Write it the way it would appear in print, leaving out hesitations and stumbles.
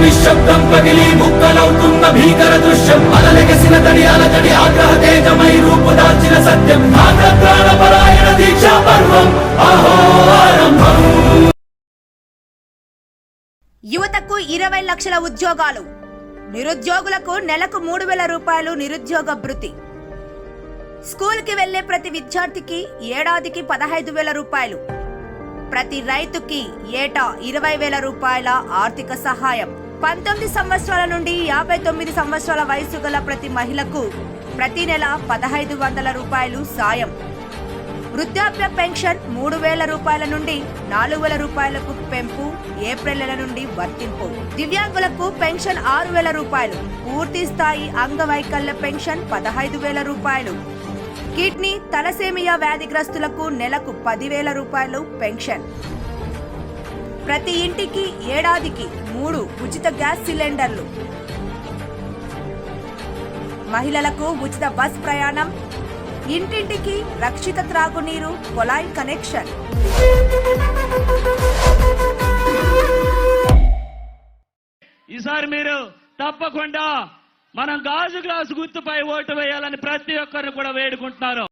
నిశ్శబ్దం పగిలి ముక్కలవుతున్న భీకర దృశ్యం అలలెగసిన తడి అలజడి ఆగ్రహ తేజమై రూపుదాల్చిన సత్యం ప్రాణపరాయణ దీక్షా పర్వం అహో ఆరంభం. యువతకు 20 లక్షల ఉద్యోగాలు, నిరుద్యోగులకు నెలకు 3,000 రూపాయలు నిరుద్యోగ భృతి. స్కూల్కి వెళ్లే ప్రతి విద్యార్థికి ఏడాదికి 15,000 రూపాయలు. ప్రతి రైతుకి ఏటా 20,000 రూపాయల ఆర్థిక సహాయం. 19 సంవత్సరాల నుండి 59 సంవత్సరాల వయసు గల ప్రతి మహిళకు ప్రతి నెల 1,500 రూపాయలు సాయం. వృద్ధాప్య పెన్షన్ 3,000 రూపాయల నుండి 4,000 రూపాయలకు పెంపు ఏప్రిల్ నెల నుండి వర్తింపు. దివ్యాంగులకు పెన్షన్ 6,000 రూపాయలు. పూర్తి స్థాయి అంగవైకల్య పెన్షన్ 15,000 రూపాయలు. కిడ్నీ తలసేమియా వ్యాధిగ్రస్తులకు నెలకు 10,000 రూపాయలు పెన్షన్. ప్రతి ఇంటికి ఏడాదికి 3 ఉచిత గ్యాస్ సిలిండర్లు. మహిళలకు ఉచిత బస్ ప్రయాణం. ఇంటింటికి రక్షిత త్రాగునీరు కొలాయి కనెక్షన్. ఈసారి మీరు తప్పకుండా మనం గాజు గ్లాసు గుర్తుపై ఓటు వేయాలని ప్రతి ఒక్కరిని కూడా వేడుకుంటున్నారు.